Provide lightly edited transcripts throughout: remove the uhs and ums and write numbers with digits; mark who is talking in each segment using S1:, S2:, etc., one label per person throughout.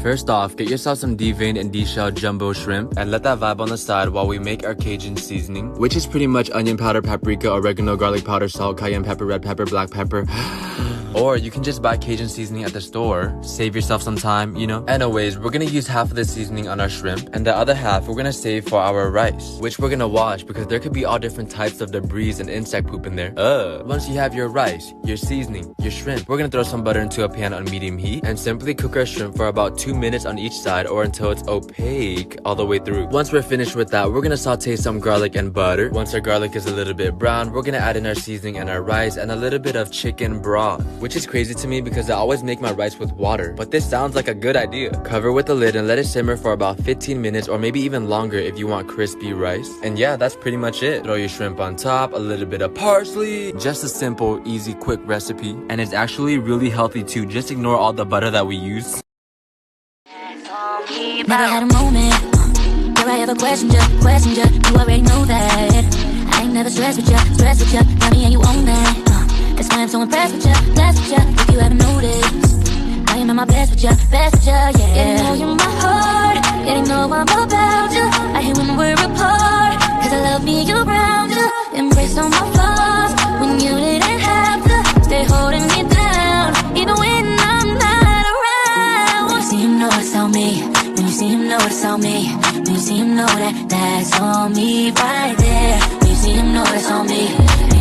S1: First off, get yourself some deveined and deshelled jumbo shrimp and let that vibe on the side while we make our Cajun seasoning, which is pretty much onion powder, paprika, oregano, garlic powder, salt, cayenne pepper, red pepper, black pepper. Or you can just buy Cajun seasoning at the store. Save yourself some time, you know? Anyways, we're gonna use half of the seasoning on our shrimp, and the other half we're gonna save for our rice, which we're gonna wash because there could be all different types of debris and insect poop in there. Once you have your rice, your seasoning, your shrimp, we're gonna throw some butter into a pan on medium heat and simply cook our shrimp for about 2 minutes on each side or until it's opaque all the way through. Once we're finished with that, we're gonna saute some garlic and butter. Once our garlic is a little bit brown, we're gonna add in our seasoning and our rice and a little bit of chicken broth, which is crazy to me because I always make my rice with water, but this sounds like a good idea. Cover with the lid and let it simmer for about 15 minutes or maybe even longer if you want crispy rice. And yeah, that's pretty much it. Throw your shrimp on top, a little bit of parsley. Just a simple, easy, quick recipe. And it's actually really healthy too. Just ignore all the butter that we use.
S2: Never had a moment where I ever questioned you. You already know that. I ain't never stressed with you. Tell me and you own that. That's why I'm so impressed with you. If you haven't noticed, I am at my best with you, yeah. Getting know you're my heart, getting know I'm about you. I hate when we're apart, cause I love being around you. Embrace all my flaws, when you didn't have to stay holding me down, even when I'm not around. When you see him, know it's on me. When you see him, know it's on me. When you see him, know that's on me right there. When you see him, know it's on me.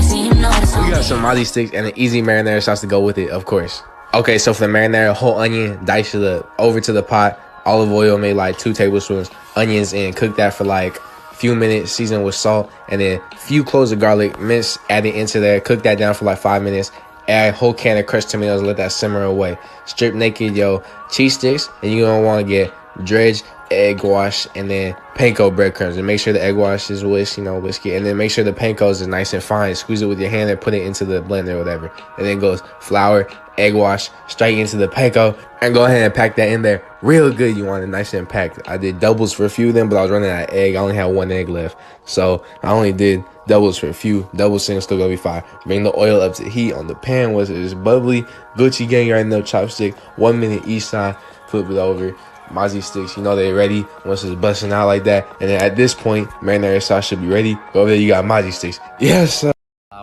S3: We got some Mozzie sticks and an easy marinara sauce to go with it, of course. Okay, so for the marinara, whole onion, dice it up, over to the pot, olive oil, made like 2 tablespoons, onions in, cook that for like a few minutes, season with salt, and then a few cloves of garlic, mince, add it into there, cook that down for like 5 minutes, add a whole can of crushed tomatoes, let that simmer away. Strip naked your cheese sticks, and you're gonna wanna get dredged egg wash and then panko breadcrumbs, and make sure the egg wash is whisk it, and then make sure the panko is nice and fine. Squeeze it with your hand and put it into the blender or whatever, and then goes flour, egg wash, straight into the panko, and go ahead and pack that in there real good. You want it nice and packed. I did doubles for a few of them, but I was running out of egg. I only had 1 egg left, so I only did doubles for a few. Double single still gonna be fine. Bring the oil up to heat on the pan once it is bubbly. Gucci gang, right in the chopstick, 1 minute each side, flip it over. Mozzie sticks, you know they're ready once it's busting out like that. And then at this point, marinara sauce should be ready. Go over there, you got Mozzie sticks. Yes, sir.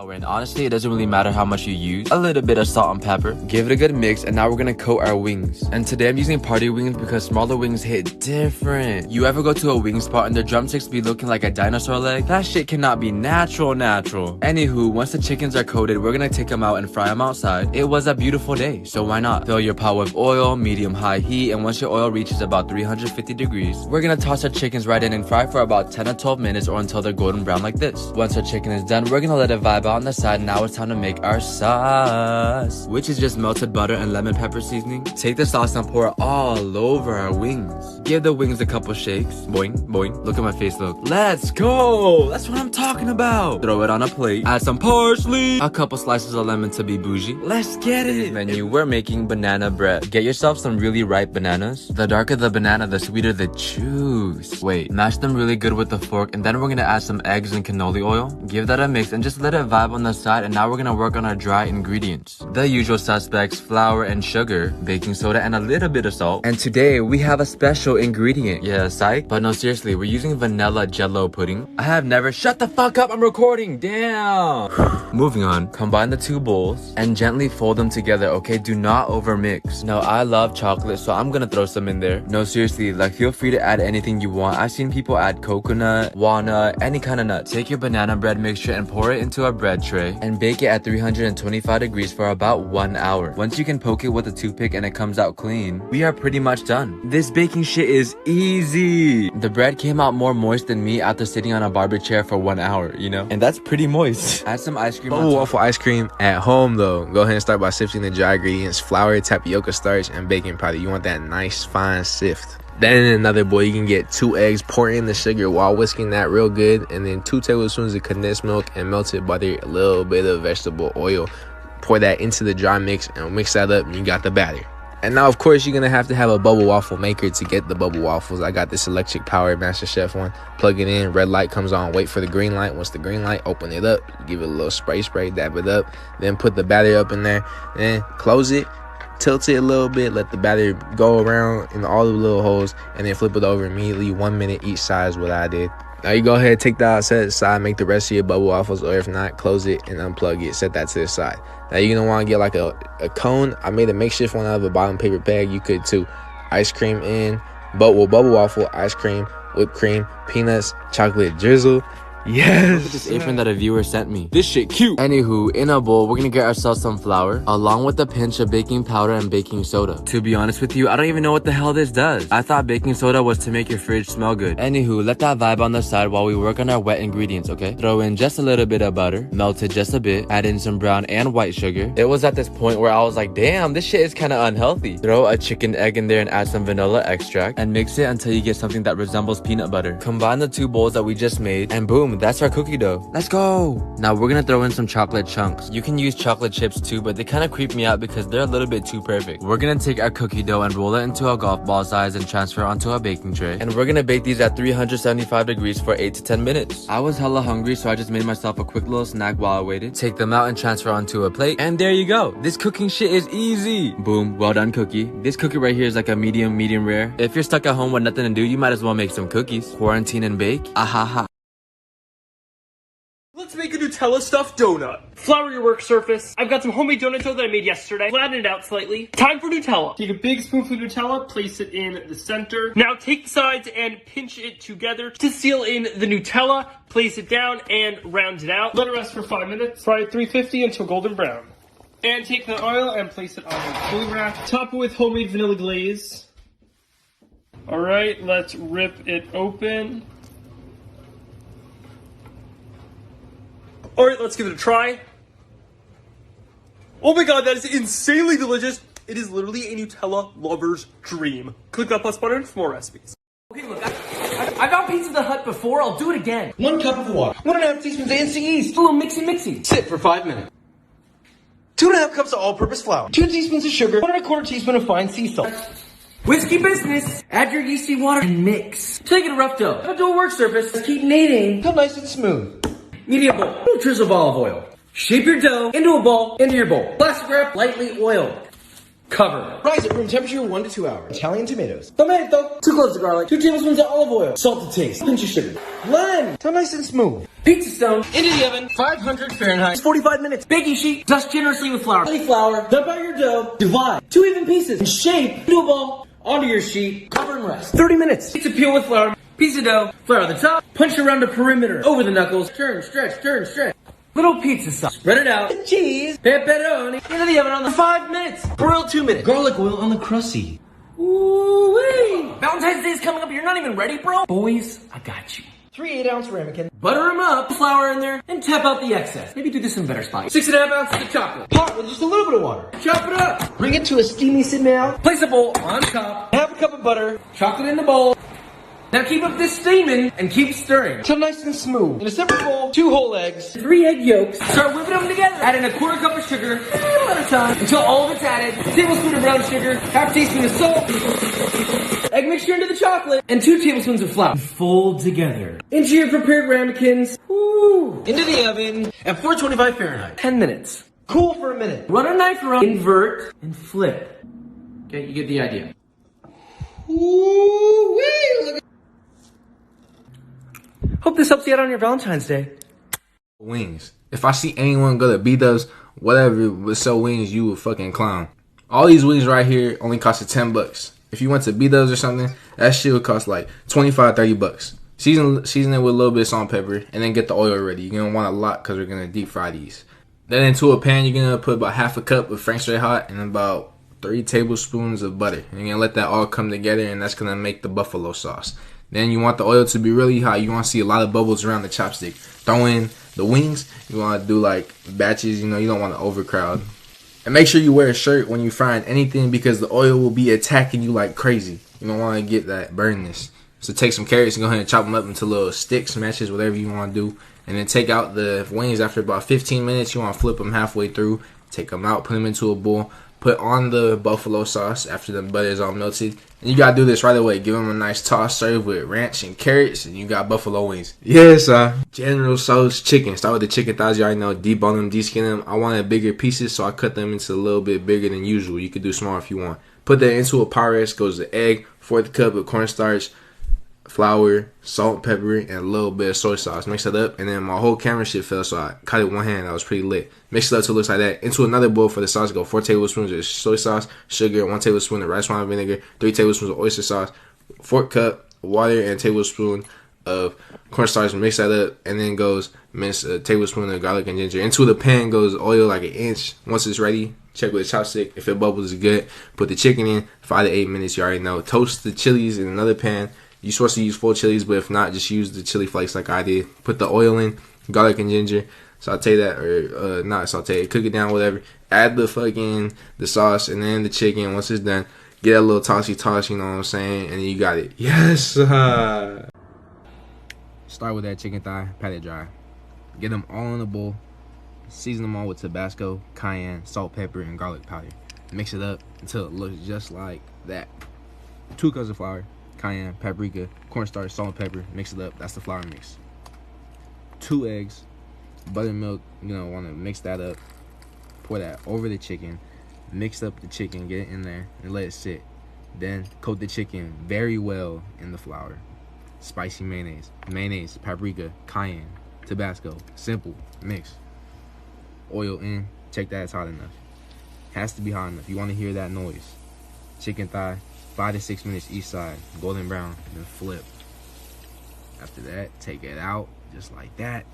S1: And honestly, it doesn't really matter how much you use. A little bit of salt and pepper. Give it a good mix, and now we're gonna coat our wings. And today I'm using party wings because smaller wings hit different. You ever go to a wing spot and the drumsticks be looking like a dinosaur leg? That shit cannot be natural. Anywho, once the chickens are coated, we're gonna take them out and fry them outside. It was a beautiful day, so why not? Fill your pot with oil, medium-high heat, and once your oil reaches about 350 degrees, we're gonna toss our chickens right in and fry for about 10 to 12 minutes or until they're golden brown like this. Once our chicken is done, we're gonna let it vibe out on the side. Now it's time to make our sauce, which is just melted butter and lemon pepper seasoning. Take the sauce and pour it all over our wings. Give the wings a couple shakes. Boing, boing. Look at my face, look. Let's go! That's what I'm talking about. Throw it on a plate. Add some parsley. A couple slices of lemon to be bougie. Let's get it! In this menu, we're making banana bread. Get yourself some really ripe bananas. The darker the banana, the sweeter the juice. Wait, mash them really good with the fork, and then we're gonna add some eggs and cannoli oil. Give that a mix and just let it vibe on the side, and now we're gonna work on our dry ingredients. The usual suspects: flour and sugar, baking soda, and a little bit of salt. And today we have a special ingredient. Yeah, psych? But no, seriously, we're using vanilla jello pudding. I have never— shut the fuck up, I'm recording, damn! Moving on, combine the 2 bowls and gently fold them together, okay? Do not overmix. Now, I love chocolate, so I'm gonna throw some in there. No, seriously, like, feel free to add anything you want. I've seen people add coconut, walnut, any kind of nut. Take your banana bread mixture and pour it into a bread tray and bake it at 325 degrees for about 1 hour. Once you can poke it with a toothpick and it comes out clean, we are pretty much done. This baking shit is easy. The bread came out more moist than me after sitting on a barber chair for 1 hour, you know? And that's pretty moist. Add some ice cream on top.
S3: Waffle ice cream at home though. Go ahead and start by sifting the dry ingredients: flour, tapioca starch, and baking powder. You want that nice fine sift. Then in another bowl, you can get 2 eggs, pour in the sugar while whisking that real good, and then 2 tablespoons of condensed milk and melted butter, a little bit of vegetable oil. Pour that into the dry mix and mix that up, and you got the batter. And now, of course, you're gonna have to have a bubble waffle maker to get the bubble waffles. I got this electric powered MasterChef one. Plug it in, red light comes on, wait for the green light. Once the green light, open it up, give it a little spray, dab it up, then put the batter up in there, then close it. tilt it a little bit, let the batter go around in all the little holes, and then flip it over immediately. 1 minute each side is what I did. Now you go ahead, take that out, set it aside, make the rest of your bubble waffles, or if not, close it and unplug it, set that to the side. Now you're gonna want to get like a cone. I made a makeshift one out of a bottom paper bag. You could too. Ice cream in, bubble waffle, ice cream, whipped cream, peanuts, chocolate drizzle. Yes.
S1: Look at this apron that a viewer sent me. This shit cute. Anywho, in a bowl, we're gonna get ourselves some flour, along with a pinch of baking powder and baking soda. To be honest with you, I don't even know what the hell this does. I thought baking soda was to make your fridge smell good. Anywho, let that vibe on the side while we work on our wet ingredients, okay? Throw in just a little bit of butter, melt it just a bit, add in some brown and white sugar. It was at this point where I was like, damn, this shit is kind of unhealthy. Throw a chicken egg in there and add some vanilla extract, and mix it until you get something that resembles peanut butter. Combine the two bowls that we just made, and boom, that's our cookie dough. Let's go. Now we're gonna throw in some chocolate chunks. You can use chocolate chips too, but they kind of creep me out because they're a little bit too perfect. We're gonna take our cookie dough and roll it into a golf ball size and transfer onto a baking tray. And we're gonna bake these at 375 degrees for 8 to 10 minutes. I was hella hungry, so I just made myself a quick little snack while I waited. Take them out and transfer onto a plate. And there you go. This cooking shit is easy. Boom, well done cookie. This cookie right here is like a medium rare. If you're stuck at home with nothing to do, you might as well make some cookies. Quarantine and bake. Ahaha.
S4: Let's make a Nutella stuffed donut. Flour your work surface. I've got some homemade donut dough that I made yesterday. Flatten it out slightly. Time for Nutella. Take a big spoonful of Nutella, place it in the center. Now take the sides and pinch it together to seal in the Nutella. Place it down and round it out. Let it rest for 5 minutes. Fry at 350 until golden brown. And take the oil and place it on the food wrap. Top it with homemade vanilla glaze. Alright, let's rip it open. Alright, let's give it a try. Oh my god, that is insanely delicious. It is literally a Nutella lover's dream. Click that plus button for more recipes.
S5: Okay, look, I got Pizza the Hut before. I'll do it again.
S6: 1 cup of water. 1.5 teaspoons of ANC yeast.
S5: A little mixy.
S6: Sit for 5 minutes. 2.5 cups of all-purpose flour. 2 teaspoons of sugar. 1.25 teaspoon of fine sea salt.
S5: Whiskey business. Add your yeasty water and mix. Take it a rough dough. Put it to a work surface. Keep kneading.
S6: Until nice and smooth.
S5: Medium bowl. 2 drizzle of olive oil. Shape your dough into a ball, into your bowl. Plastic wrap, lightly oiled. Cover.
S6: Rise at room temperature 1 to 2 hours. Italian tomatoes.
S5: Tomato. 2 cloves of garlic. 2 tablespoons of olive oil. Salt to taste. Pinch of sugar. Blend.
S6: Until nice and smooth.
S5: Pizza stone.
S6: Into the oven. 500 Fahrenheit.
S5: 45 minutes. Baking sheet. Dust generously with flour. Plenty flour. Dump out your dough. Divide. 2 even pieces. And shape into a ball. Onto your sheet. Cover and rest. 30 minutes. Pizza peel with flour. Piece of dough. Flour at the top. Punch around the perimeter. Over the knuckles. Turn, stretch. Little pizza sauce. Spread it out.
S6: Cheese.
S5: Pepperoni. Into the oven on the 5 minutes.
S6: Broil 2 minutes. Garlic oil on the crusty.
S5: Ooh-wee. Valentine's Day is coming up. You're not even ready, bro. Boys, I got you.
S6: 3 8-ounce ramekin.
S5: Butter them up. Flour in there. And tap out the excess. Maybe do this in a better spot. 6.5 ounces of chocolate.
S6: Pot with just a little bit of water.
S5: Chop it up.
S6: Bring it to a steamy simmer.
S5: Place a bowl on top.
S6: Half a cup of butter.
S5: Chocolate in the bowl. Now keep up this steaming and keep stirring.
S6: Until nice and smooth. In a separate bowl, 2 whole eggs.
S5: 3 egg yolks. Start whipping them together. Add in a 1/4 cup of sugar, a little at a time, until all of it's added. A tablespoon of brown sugar, 1/2 teaspoon of salt, egg mixture into the chocolate, and 2 tablespoons of flour. Fold together. Into your prepared ramekins. Ooh.
S6: Into the oven at 425 Fahrenheit.
S5: 10 minutes.
S6: Cool for a minute.
S5: Run a knife around, invert, and flip. Okay, you get the idea.
S6: Ooh-wee, look at
S5: Hope this helps you out on your Valentine's Day.
S3: Wings. If I see anyone go to B-Dubs, whatever, with sell wings, you a fucking clown. All these wings right here only costed $10. If you went to B-Dubs or something, that shit would cost like 25, 30 bucks. Season it with a little bit of salt and pepper, and then get the oil ready. You're gonna want a lot because we're gonna deep fry these. Then into a pan, you're gonna put about 1/2 cup of Frank's Red Hot and about 3 tablespoons of butter. And you're gonna let that all come together, and that's gonna make the buffalo sauce. Then you want the oil to be really hot. You want to see a lot of bubbles around the chopstick. Throw in the wings. You want to do like batches. You know, you don't want to overcrowd. And make sure you wear a shirt when you're frying anything because the oil will be attacking you like crazy. You don't want to get that burnness. So take some carrots and go ahead and chop them up into little sticks, smashes, whatever you want to do. And then take out the wings after about 15 minutes. You want to flip them halfway through. Take them out, put them into a bowl. Put on the buffalo sauce after the butter is all melted. And you gotta do this right away. Give them a nice toss, serve with ranch and carrots, and you got buffalo wings. Yes, General Tso's chicken. Start with the chicken thighs. You already know. Debone them, deskin them. I wanted bigger pieces, so I cut them into a little bit bigger than usual. You could do smaller if you want. Put that into a Pyrex. Goes the egg, 1/4 cup of cornstarch, flour, salt, pepper, and a little bit of soy sauce. Mix that up, and then my whole camera shit fell, so I cut it with one hand. I was pretty lit. Mix it up till it looks like that. Into another bowl for the sauce, go 4 tablespoons of soy sauce, sugar, 1 tablespoon of rice wine vinegar, 3 tablespoons of oyster sauce, 1/4 cup water, and a tablespoon of cornstarch. Mix that up, and then goes mince a tablespoon of garlic and ginger. Into the pan goes oil like an inch. Once it's ready, check with a chopstick. If it bubbles, it's good. Put the chicken in, 5 to 8 minutes. You already know. Toast the chilies in another pan. You're supposed to use full chilies, but if not, just use the chili flakes like I did. Put the oil in, garlic and ginger. Saute that, or not saute it. Cook it down, whatever. Add the sauce and then the chicken. Once it's done, get a little toss, you know what I'm saying? And then you got it. Yes! Start with that chicken thigh, pat it dry. Get them all in a bowl. Season them all with Tabasco, cayenne, salt, pepper, and garlic powder. Mix it up until it looks just like that. 2 cups of flour, cayenne, paprika, cornstarch, salt, and pepper. Mix it up. That's the flour mix. 2 eggs, buttermilk. You know, want to mix that up. Pour that over the chicken. Mix up the chicken, get it in there, and let it sit. Then coat the chicken very well in the flour. Spicy mayonnaise, paprika, cayenne, Tabasco. Simple. Mix. Oil in. Check that it's hot enough. Has to be hot enough. You want to hear that noise. Chicken thigh, 5 to 6 minutes each side, golden brown, then flip. After that, take it out just like that.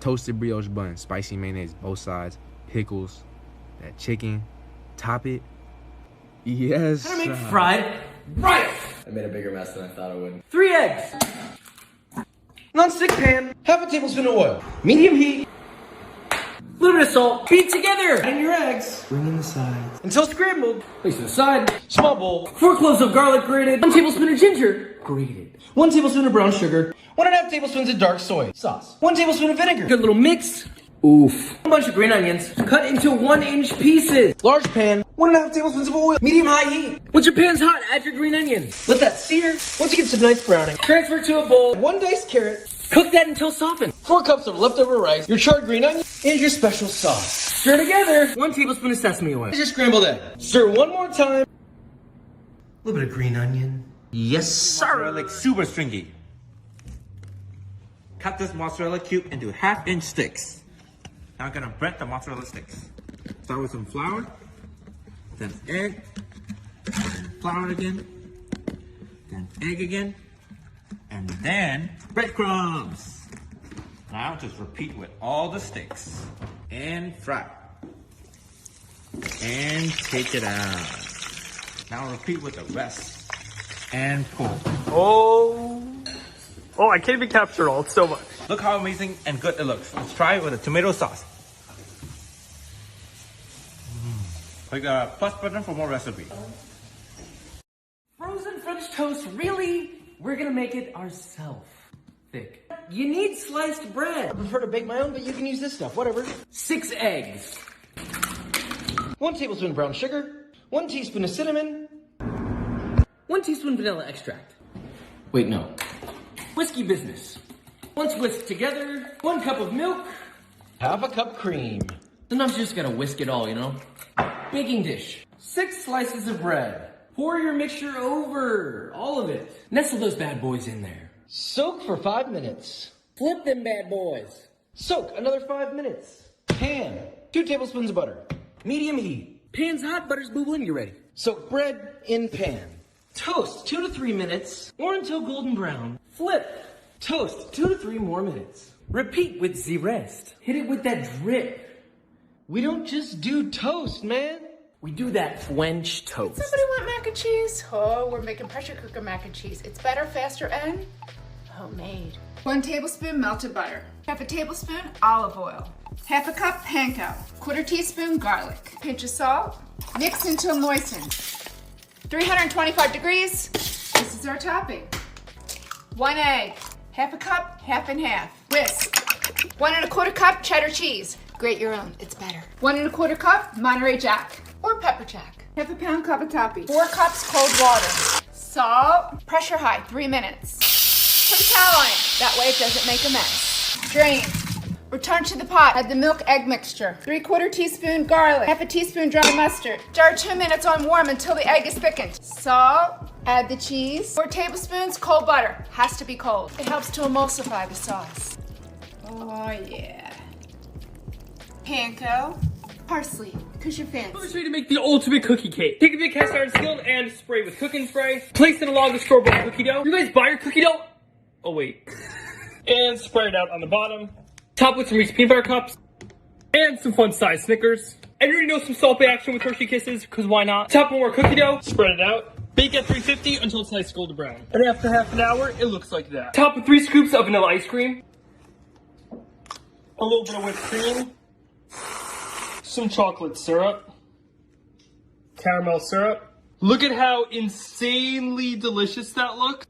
S3: Toasted brioche bun, spicy mayonnaise both sides, pickles, that chicken, top it. Yes.
S5: How to make fried rice?
S7: I made a bigger mess than I thought I would.
S5: 3 eggs.
S6: Non-stick pan, half a tablespoon of oil, medium heat,
S5: Little bit of salt. Beat together.
S6: add in your eggs, bring in the sides until scrambled.
S5: Place to the side.
S6: Small bowl,
S5: 4 cloves of garlic grated. 1 tablespoon of ginger grated.
S6: 1 tablespoon of brown sugar, 1.5 tablespoons of dark soy sauce, 1 tablespoon of vinegar.
S5: Good little mix. Oof. A bunch of green onions cut into 1-inch pieces.
S6: Large pan, 1.5 tablespoons of oil, medium-high heat.
S5: Once your pan's hot, add your green onions.
S6: Let that sear. Once you get some nice browning,
S5: Transfer to a bowl.
S6: 1 diced carrot,
S5: Cook that until softened.
S6: 4 cups of leftover rice, your charred green onion, and your special sauce.
S5: Stir together. 1 tablespoon of sesame oil.
S6: Here's your scrambled egg. Stir one more time. A little bit of green onion. Yes, sir.
S8: Mozzarella like super stringy. Cut this mozzarella cube into 1/2-inch sticks. Now I'm gonna bread the mozzarella sticks. Start with some flour, then egg, then flour again, then egg again, and then breadcrumbs. Now just repeat with all the sticks and fry. And take it out. Now repeat with the rest and pull.
S4: Oh, I can't even capture it all. It's so much.
S8: Look how amazing and good it looks. Let's try it with a tomato sauce. Click the plus button for more recipes.
S5: Frozen French toast, really? We're gonna make it ourselves. Thick. You need sliced bread.
S6: I prefer to bake my own, but you can use this stuff, whatever.
S5: 6 eggs.
S6: 1 tablespoon brown sugar, 1 teaspoon of cinnamon,
S5: 1 teaspoon vanilla extract. Wait, no. Whiskey business. Once whisked together, 1 cup of milk.
S6: half a cup cream.
S5: Sometimes you just gotta whisk it all, you know? Baking dish. 6 slices of bread. Pour your mixture over. All of it. Nestle those bad boys in there.
S6: Soak for 5 minutes.
S5: Flip them bad boys.
S6: Soak another 5 minutes. Pan, 2 tablespoons of butter. Medium heat.
S5: Pan's hot, butter's bubbling, you're ready.
S6: Soak bread in pan. Toast 2 to 3 minutes or until golden brown.
S5: Flip.
S6: Toast 2 to 3 more minutes.
S5: Repeat with the rest. Hit it with that drip.
S6: We don't just do toast, man.
S5: We do that French toast.
S9: Somebody want mac and cheese? Oh, we're making pressure cooker mac and cheese. It's better, faster, and homemade. 1 tablespoon melted butter. 1/2 tablespoon olive oil. 1/2 cup panko. 1/4 teaspoon garlic. Pinch of salt. Mix until moistened. 325 degrees. This is our topping. 1 egg. 1/2 cup, half and half. Whisk. 1 1/4 cup cheddar cheese. Grate your own, it's better. 1 1/4 cup Monterey Jack or pepper jack. Half a pound cavatappi. 4 cups cold water. Salt. Pressure high, 3 minutes. Put a towel on it, that way it doesn't make a mess. Drain. Return to the pot, add the milk egg mixture. 3/4 teaspoon garlic, half a teaspoon dry mustard. Jar 2 minutes on warm until the egg is thickened. Salt, add the cheese. 4 tablespoons cold butter, has to be cold. It helps to emulsify the sauce. Oh yeah. Panko, parsley, because you're fancy.
S4: Let me show you to make the ultimate cookie cake. Take a big cast iron skillet and spray with cooking spray. Place it along the store-bought cookie dough. You guys buy your cookie dough? Oh wait. And spread it out on the bottom. Top with some Reese's peanut butter cups. And some fun size Snickers. And you already know some Salt Bae action with Hershey Kisses, because why not? Top with more cookie dough. Spread it out. Bake at 350 until it's nice golden brown. And after half an hour, it looks like that. Top with 3 scoops of vanilla ice cream. A little bit of whipped cream. Some chocolate syrup. Caramel syrup. Look at how insanely delicious that looks.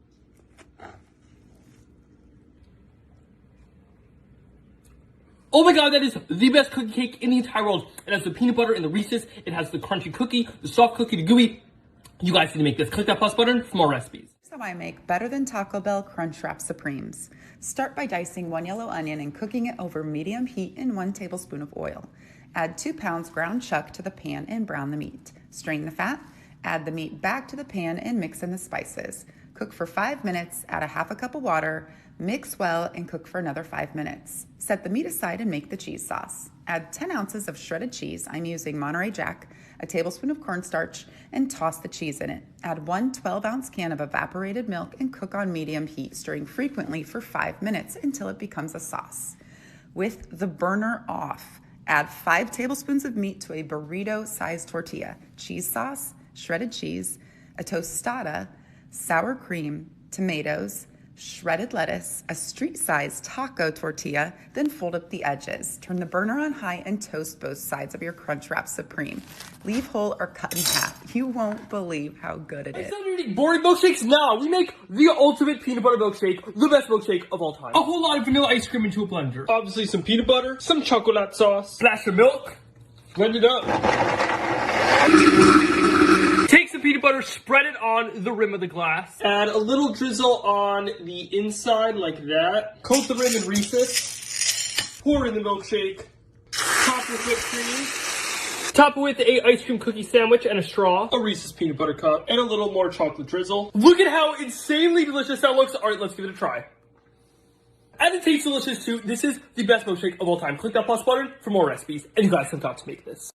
S4: Oh my god, that is the best cookie cake in the entire world. It has the peanut butter and the Reese's. It has the crunchy cookie, the soft cookie, the gooey. You guys need to make this. Click that plus button for more recipes.
S10: So I make better than Taco Bell Crunchwrap Supremes. Start by dicing 1 yellow onion and cooking it over medium heat in 1 tablespoon of oil. Add 2 pounds ground chuck to the pan and brown the meat. Strain the fat, add the meat back to the pan and mix in the spices. Cook for 5 minutes, add a half a cup of water, mix well, and cook for another 5 minutes. Set the meat aside and make the cheese sauce. Add 10 ounces of shredded cheese, I'm using Monterey Jack, a tablespoon of cornstarch, and toss the cheese in it. Add 1 12-ounce can of evaporated milk and cook on medium heat, stirring frequently for 5 minutes until it becomes a sauce. With the burner off, add 5 tablespoons of meat to a burrito-sized tortilla, cheese sauce, shredded cheese, a tostada, sour cream, tomatoes, shredded lettuce, a street-sized taco tortilla, then fold up the edges. Turn the burner on high and toast both sides of your Crunchwrap Supreme. Leave whole or cut in half. You won't believe how good it is.
S4: Instead of eating boring milkshakes, now we make the ultimate peanut butter milkshake, the best milkshake of all time. A whole lot of vanilla ice cream into a blender. Obviously some peanut butter, some chocolate sauce, splash of milk, blend it up. Take some peanut butter, spread it on the rim of the glass. Add a little drizzle on the inside like that. Coat the rim in Reese's. Pour in the milkshake. Top with whipped cream. Top it with a ice cream cookie sandwich and a straw. A Reese's peanut butter cup. And a little more chocolate drizzle. Look at how insanely delicious that looks. Alright, let's give it a try. And it tastes delicious too. This is the best milkshake of all time. Click that plus button for more recipes. And you guys have got to make this.